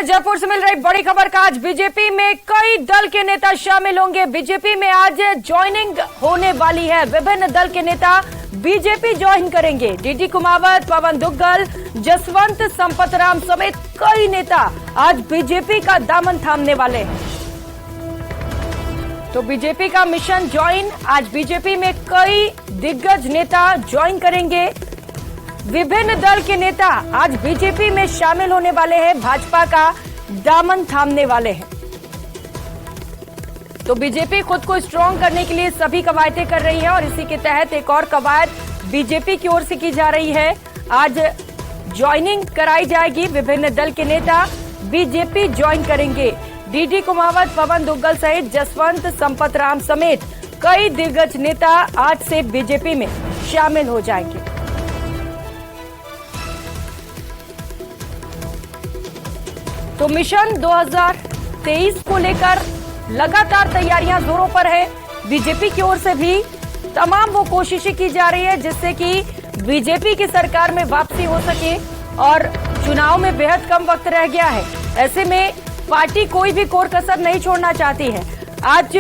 जयपुर से मिल रही बड़ी खबर का आज बीजेपी में कई दल के नेता शामिल होंगे। बीजेपी में आज ज्वाइनिंग होने वाली है। विभिन्न दल के नेता बीजेपी ज्वाइन करेंगे। डीडी कुमावत, पवन दुग्गल, जसवंत संपतराम समेत कई नेता आज बीजेपी का दामन थामने वाले हैं। तो बीजेपी का मिशन ज्वाइन, आज बीजेपी में कई दिग्गज नेता ज्वाइन करेंगे। विभिन्न दल के नेता आज बीजेपी में शामिल होने वाले हैं, भाजपा का दामन थामने वाले हैं। तो बीजेपी खुद को स्ट्रांग करने के लिए सभी कवायदें कर रही है और इसी के तहत एक और कवायद बीजेपी की ओर से की जा रही है। आज ज्वाइनिंग कराई जाएगी। विभिन्न दल के नेता बीजेपी ज्वाइन करेंगे। डीडी कुमावत, पवन दुग्गल सहित जसवंत संपतराम समेत कई दिग्गज नेता आज से बीजेपी में शामिल हो जाएंगे। तो मिशन 2023 को लेकर लगातार तैयारियां जोरों पर है। बीजेपी की ओर से भी तमाम वो कोशिशें की जा रही है जिससे कि बीजेपी की सरकार में वापसी हो सके और चुनाव में बेहद कम वक्त रह गया है। ऐसे में पार्टी कोई भी कोर कसर नहीं छोड़ना चाहती है। आज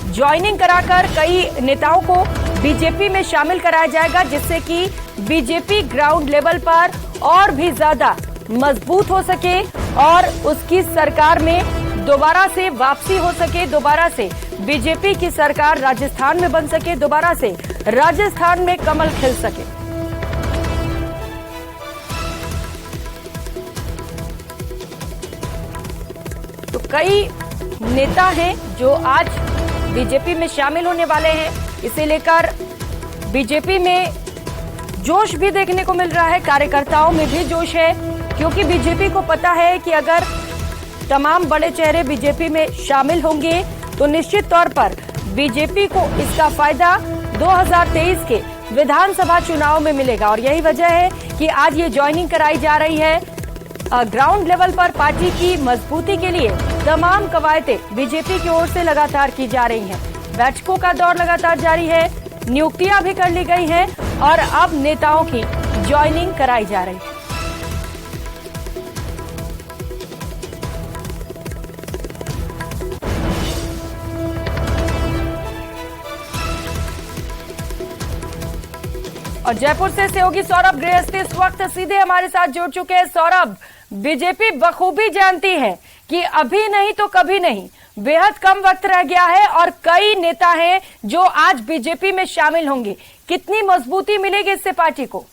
ज्वाइनिंग कराकर कई नेताओं को बीजेपी में शामिल कराया जाएगा जिससे कि बीजेपी ग्राउंड लेवल पर और भी ज्यादा मजबूत हो सके और उसकी सरकार में दोबारा से वापसी हो सके, दोबारा से बीजेपी की सरकार राजस्थान में बन सके, दोबारा से राजस्थान में कमल खिल सके। तो कई नेता हैं जो आज बीजेपी में शामिल होने वाले हैं। इसे लेकर बीजेपी में जोश भी देखने को मिल रहा है, कार्यकर्ताओं में भी जोश है क्योंकि बीजेपी को पता है कि अगर तमाम बड़े चेहरे बीजेपी में शामिल होंगे तो निश्चित तौर पर बीजेपी को इसका फायदा 2023 के विधानसभा चुनाव में मिलेगा। और यही वजह है कि आज ये ज्वाइनिंग कराई जा रही है। ग्राउंड लेवल पर पार्टी की मजबूती के लिए तमाम कवायदें बीजेपी की ओर से लगातार की जा रही हैं। बैठकों का दौर लगातार जारी है, नियुक्तियां भी कर ली गई हैं और अब नेताओं की ज्वाइनिंग कराई जा रही है। और जयपुर से सहयोगी सौरभ गृहस्थी इस वक्त सीधे हमारे साथ जुड़ चुके हैं। सौरभ, बीजेपी बखूबी जानती है कि अभी नहीं तो कभी नहीं, बेहद कम वक्त रह गया है और कई नेता हैं जो आज बीजेपी में शामिल होंगे। कितनी मजबूती मिलेगी इससे पार्टी को?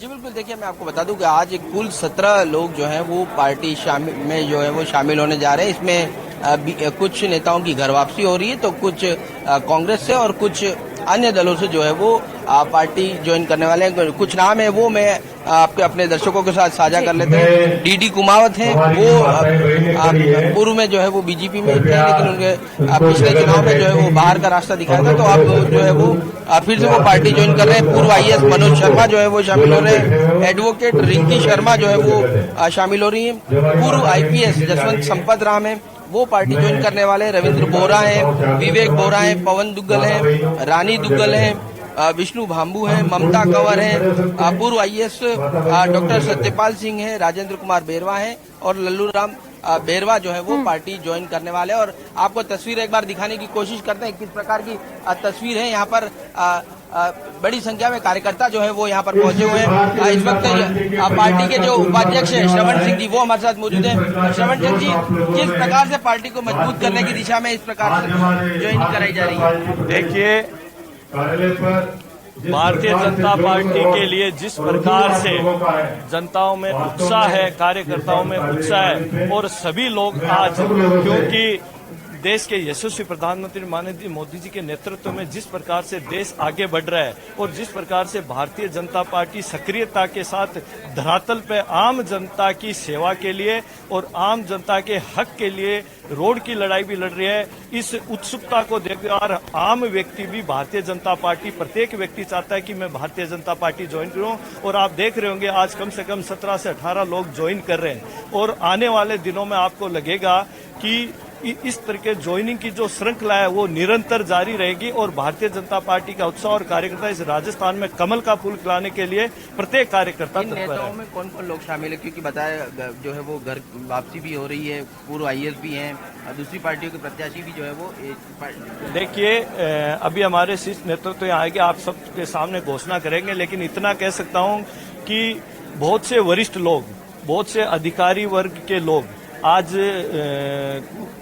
जी बिल्कुल, देखिए मैं आपको बता दूं कि आज कुल 17 लोग जो हैं वो पार्टी में जो है वो शामिल होने जा रहे हैं। इसमें कुछ नेताओं की घर वापसी हो रही है तो कुछ कांग्रेस से और कुछ अन्य दलों से जो है वो पार्टी ज्वाइन करने वाले हैं। कुछ नाम है वो मैं आपके अपने दर्शकों के साथ साझा कर लेते हैं। डीडी कुमावत हैं, वो पूर्व में जो है वो बीजेपी में थे लेकिन उनके पिछले चुनाव में जो है वो बाहर का रास्ता दिखाया था तो अब जो है वो फिर से वो पार्टी ज्वाइन कर रहे हैं। पूर्व आईएएस मनोज शर्मा जो है वो शामिल हो रहे हैं। एडवोकेट रिंकी शर्मा जो है वो शामिल हो रही है। पूर्व आईपीएस जसवंत संपतराम है, वो पार्टी ज्वाइन करने वाले। रविंद्र बोरा है, विवेक बोरा है, पवन दुग्गल है, रानी दुग्गल है, विष्णु भांबू है, ममता कंवर है, पूर्व आईएएस डॉक्टर सत्यपाल सिंह है, राजेंद्र कुमार बेरवा है और लल्लू राम बेरवा जो है वो पार्टी ज्वाइन करने वाले। और आपको तस्वीर एक बार दिखाने की कोशिश करते हैं किस प्रकार की तस्वीर है। यहाँ पर बड़ी संख्या में कार्यकर्ता जो है वो यहाँ पर पहुंचे हुए हैं। इस वक्त पार्टी के जो उपाध्यक्ष हैं श्रवण सिंह जी वो हमारे साथ मौजूद हैं। श्रवण सिंह जी, किस प्रकार से पार्टी को मजबूत करने की दिशा में इस प्रकार से ज्वाइनिंग कराई जा रही है? देखिए, भारतीय जनता पार्टी के लिए जिस प्रकार से जनताओं में उत्साह है, कार्यकर्ताओं में उत्साह है और सभी लोग आज, क्योंकि देश के यशस्वी प्रधानमंत्री माननीय मोदी जी के नेतृत्व में जिस प्रकार से देश आगे बढ़ रहा है और जिस प्रकार से भारतीय जनता पार्टी सक्रियता के साथ धरातल पे आम जनता की सेवा के लिए और आम जनता के हक के लिए रोड की लड़ाई भी लड़ रही है, इस उत्सुकता को देखकर आम व्यक्ति भी भारतीय जनता पार्टी, प्रत्येक व्यक्ति चाहता है कि मैं भारतीय जनता पार्टी ज्वाइन करूं। और आप देख रहे होंगे आज कम से कम 17 से 18 लोग ज्वाइन कर रहे हैं और आने वाले दिनों में आपको लगेगा कि इस तरह के ज्वाइनिंग की जो श्रृंखला है वो निरंतर जारी रहेगी और भारतीय जनता पार्टी का उत्साह और कार्यकर्ता इस राजस्थान में कमल का फूल खिलाने के लिए प्रत्येक कार्यकर्ता इन नेताओं में कौन कौन लोग शामिल है? क्योंकि बताया जो है वो घर वापसी भी हो रही है, पूर्व IAS भी हैं, दूसरी पार्टियों के प्रत्याशी भी जो है वो देखिए, अभी हमारे शीर्ष नेतृत्व यहाँ आएंगे, आप सबके सामने घोषणा करेंगे, लेकिन इतना कह सकता हूँ कि बहुत से वरिष्ठ लोग, बहुत से अधिकारी वर्ग के लोग, आज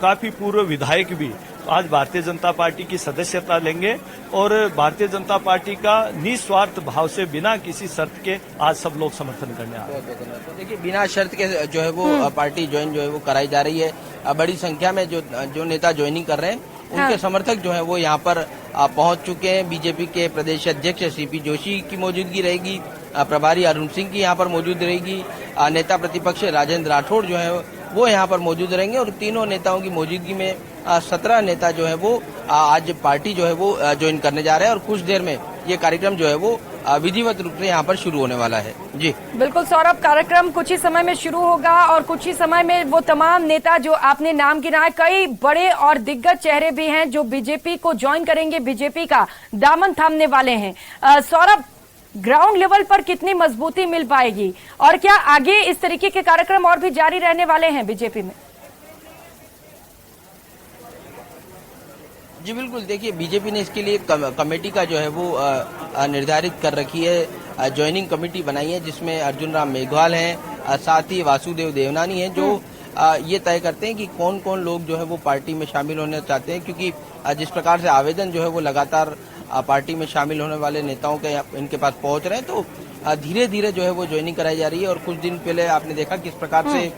काफी पूर्व विधायक भी आज भारतीय जनता पार्टी की सदस्यता लेंगे और भारतीय जनता पार्टी का निस्वार्थ भाव से बिना किसी शर्त के आज सब लोग समर्थन करने आ रहे हैं। तो देखिए, बिना शर्त के जो है वो पार्टी ज्वाइन जो है वो कराई जा रही है। बड़ी संख्या में जो नेता ज्वाइनिंग कर रहे हैं उनके समर्थक जो है वो यहाँ पर पहुंच चुके हैं। बीजेपी के प्रदेश अध्यक्ष CP जोशी की मौजूदगी रहेगी, प्रभारी अरुण सिंह की यहाँ पर मौजूद रहेगी, नेता प्रतिपक्ष राजेंद्र राठौड़ जो है वो यहाँ पर मौजूद रहेंगे और तीनों नेताओं की मौजूदगी में 17 नेता जो है वो आज पार्टी जो है वो ज्वाइन करने जा रहे हैं और कुछ देर में ये कार्यक्रम जो है वो विधिवत रूप से यहाँ पर शुरू होने वाला है। जी बिल्कुल सौरभ, कार्यक्रम कुछ ही समय में शुरू होगा और कुछ ही समय में वो तमाम नेता जो आपने नाम गिनाए, कई बड़े और दिग्गज चेहरे भी हैं जो बीजेपी को ज्वाइन करेंगे, बीजेपी का दामन थामने वाले हैं। सौरभ, ग्राउंड लेवल पर कितनी मजबूती मिल पाएगी और क्या आगे इस तरीके के कार्यक्रम और भी जारी रहने वाले हैं बीजेपी में? जी बिल्कुल, देखिए बीजेपी ने इसके लिए कमेटी का जो है वो निर्धारित कर रखी है, ज्वाइनिंग कमेटी बनाई है जिसमें अर्जुन राम मेघवाल हैं, साथ ही वासुदेव देवनानी हैं जो ये तय करते हैं कि कौन कौन लोग जो है वो पार्टी में शामिल होना चाहते हैं। क्योंकि जिस प्रकार से आवेदन जो है वो लगातार पार्टी में शामिल होने वाले नेताओं के इनके पास पहुंच रहे हैं, तो धीरे धीरे जो है वो ज्वाइनिंग कराई जा रही है। और कुछ दिन पहले आपने देखा किस प्रकार से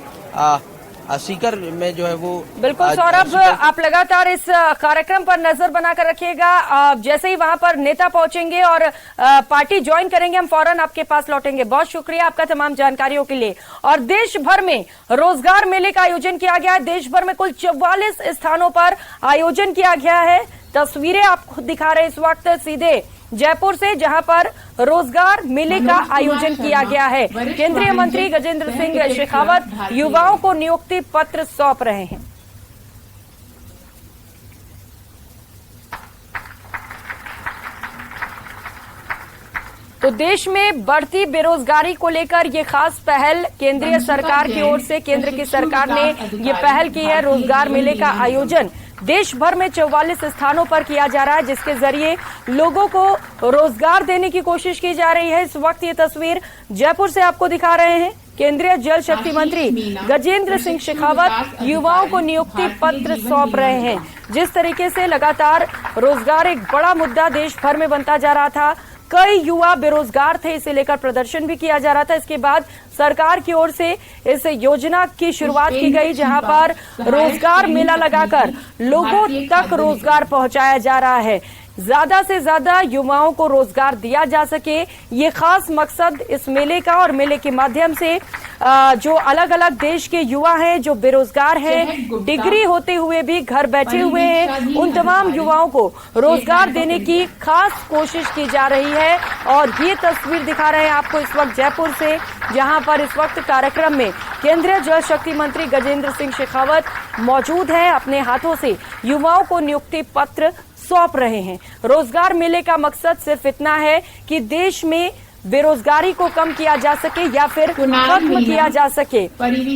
सीकर में जो है वो बिल्कुल सौरभ, आप लगातार इस कार्यक्रम पर नजर बनाकर रखिएगा। जैसे ही वहां पर नेता पहुंचेंगे और पार्टी ज्वाइन करेंगे, हम फौरन आपके पास लौटेंगे। बहुत शुक्रिया आपका तमाम जानकारियों के लिए। और देश भर में रोजगार मेले का आयोजन किया गया है। देश भर में कुल 44 स्थानों पर आयोजन किया गया है। तस्वीरें आपको दिखा रहे इस वक्त सीधे जयपुर से, जहां पर रोजगार मेले का आयोजन किया गया है। केंद्रीय मंत्री गजेंद्र सिंह शेखावत युवाओं को नियुक्ति पत्र सौंप रहे हैं। तो देश में बढ़ती बेरोजगारी को लेकर ये खास पहल केंद्रीय सरकार की ओर से, केंद्र की सरकार ने ये पहल की है। रोजगार मेले का आयोजन देश भर में 44 स्थानों पर किया जा रहा है, जिसके जरिए लोगों को रोजगार देने की कोशिश की जा रही है। इस वक्त ये तस्वीर जयपुर से आपको दिखा रहे हैं। केंद्रीय जल शक्ति मंत्री गजेंद्र सिंह शेखावत युवाओं को नियुक्ति पत्र सौंप रहे हैं। जिस तरीके से लगातार रोजगार एक बड़ा मुद्दा देश भर में बनता जा रहा था, कई युवा बेरोजगार थे, इसे लेकर प्रदर्शन भी किया जा रहा था। इसके बाद सरकार की ओर से इस योजना की शुरुआत की गई, जहां पर रोजगार मेला लगाकर लोगों तक रोजगार पहुंचाया जा रहा है। ज्यादा से ज्यादा युवाओं को रोजगार दिया जा सके, ये खास मकसद इस मेले का। और मेले के माध्यम से जो अलग अलग देश के युवा हैं जो बेरोजगार हैं, डिग्री होते हुए भी घर बैठे हुए हैं, उन तमाम युवाओं को रोजगार देने की खास कोशिश की जा रही है। और ये तस्वीर दिखा रहे हैं आपको इस वक्त जयपुर से, जहां पर इस वक्त कार्यक्रम में केंद्रीय जल शक्ति मंत्री गजेंद्र सिंह शेखावत मौजूद हैं, अपने हाथों से युवाओं को नियुक्ति पत्र सौंप रहे हैं। रोजगार मेले का मकसद सिर्फ इतना है कि देश में बेरोजगारी को कम किया जा सके या फिर खत्म किया जा सके।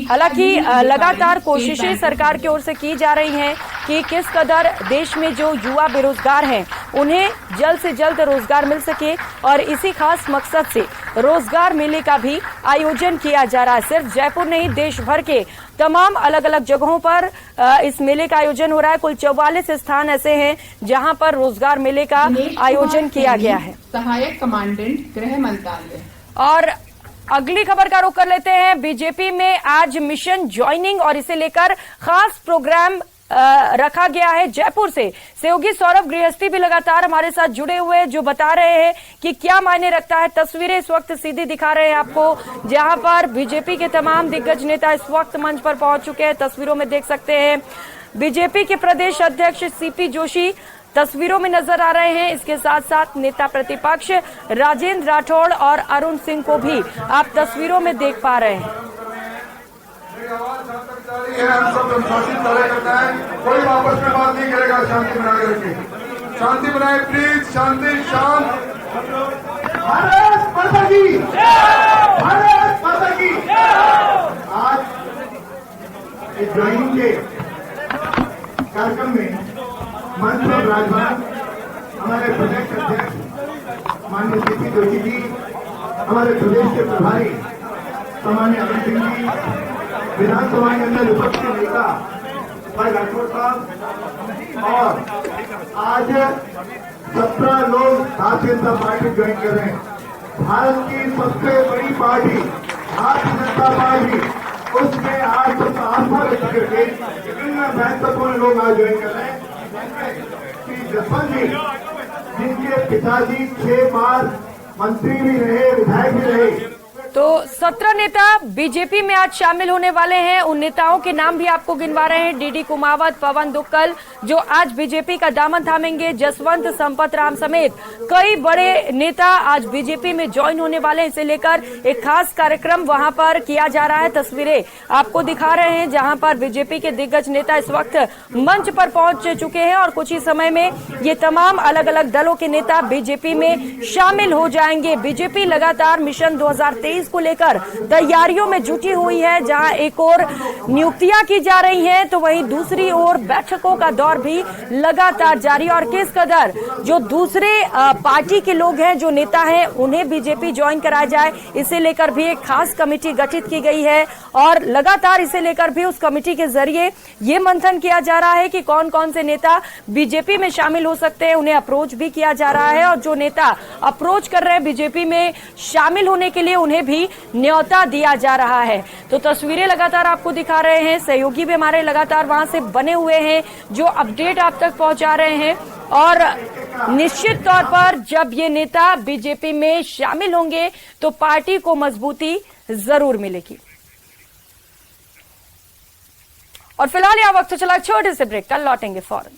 हालांकि लगातार कोशिशें सरकार की ओर से की जा रही हैं कि किस कदर देश में जो युवा बेरोजगार हैं उन्हें जल्द से जल्द रोजगार मिल सके। और इसी खास मकसद से रोजगार मेले का भी आयोजन किया जा रहा है। सिर्फ जयपुर नहीं, देश भर के तमाम अलग अलग जगहों पर इस मेले का आयोजन हो रहा है। कुल 44 स्थान ऐसे हैं जहां पर रोजगार मेले का आयोजन किया गया है। सहायक कमांडेंट गृह मंत्रालय। और अगली खबर का रुख कर लेते हैं। बीजेपी में आज मिशन ज्वाइनिंग और इसे लेकर खास प्रोग्राम रखा गया है। जयपुर से सहयोगी सौरभ गृहस्थी भी लगातार हमारे साथ जुड़े हुए हैं, जो बता रहे हैं कि क्या मायने रखता है। तस्वीरें इस वक्त सीधी दिखा रहे हैं आपको, जहां पर बीजेपी के तमाम दिग्गज नेता इस वक्त मंच पर पहुंच चुके हैं। तस्वीरों में देख सकते हैं बीजेपी के प्रदेश अध्यक्ष CP जोशी तस्वीरों में नजर आ रहे हैं। इसके साथ साथ नेता प्रतिपक्ष राजेंद्र राठौड़ और अरुण सिंह को भी आप तस्वीरों में देख पा रहे हैं। हम सब अनुशासित कार्यकर्ता है, कोई आपस में बात नहीं करेगा, शांति बना के रखिए, शांति बनाए प्लीज, शांति शांत। भारत माता की, भारत माता की। आज इस ज्वाइनिंग के कार्यक्रम में मंच पर विराजमान हमारे प्रदेश अध्यक्ष माननीय सीपी जोशी जी, हमारे प्रदेश के प्रभारी सामान्य अमित सिंह जी, विधानसभा के अंदर विपक्ष के नेता भाई राठौर साहब, और आज 17 लोग भारतीय जनता पार्टी ज्वाइन कर रहे हैं। भारत की सबसे बड़ी पार्टी भारतीय जनता पार्टी, उसमें आज सबका आस्था व्यक्त करके इतने महत्वपूर्ण लोग आज ज्वाइन कर रहे हैं। श्री जसवंत जी, जिनके पिताजी 6 बार मंत्री भी रहे, विधायक भी रहे। तो 17 नेता बीजेपी में आज शामिल होने वाले हैं। उन नेताओं के नाम भी आपको गिनवा रहे हैं। डीडी कुमावत, पवन दुक्कल जो आज बीजेपी का दामन थामेंगे, जसवंत, संपत राम समेत कई बड़े नेता आज बीजेपी में ज्वाइन होने वाले हैं। इसे लेकर एक खास कार्यक्रम वहां पर किया जा रहा है। तस्वीरें आपको दिखा रहे हैं जहां पर बीजेपी के दिग्गज नेता इस वक्त मंच पर पहुंच चुके हैं और कुछ ही समय में ये तमाम अलग अलग दलों के नेता बीजेपी में शामिल हो जाएंगे। बीजेपी लगातार मिशन 2023 को लेकर तैयारियों में जुटी हुई है। जहां एक और नियुक्तियां की जा रही हैं तो वहीं दूसरी ओर बैठकों का दौर भी लगातार जारी। और किस कदर जो दूसरे पार्टी के लोग हैं, जो नेता हैं, उन्हें बीजेपी ज्वाइन कराया जाए, इसे लेकर भी एक खास कमेटी गठित की गई है और लगातार इसे लेकर भी उस कमेटी के जरिए ये मंथन किया जा रहा है कि कौन कौन से नेता बीजेपी में शामिल हो सकते हैं। उन्हें अप्रोच भी किया जा रहा है और जो नेता अप्रोच कर रहे हैं बीजेपी में शामिल होने के लिए, उन्हें भी न्योता दिया जा रहा है। तो तस्वीरें लगातार आपको दिखा रहे हैं, सहयोगी भी हमारे लगातार वहां से बने हुए हैं जो अपडेट आप तक पहुंचा रहे हैं। और निश्चित तौर पर जब ये नेता बीजेपी में शामिल होंगे तो पार्टी को मजबूती जरूर मिलेगी। और फिलहाल यह वक्त चला छोटे से ब्रेक, कल लौटेंगे फौरन।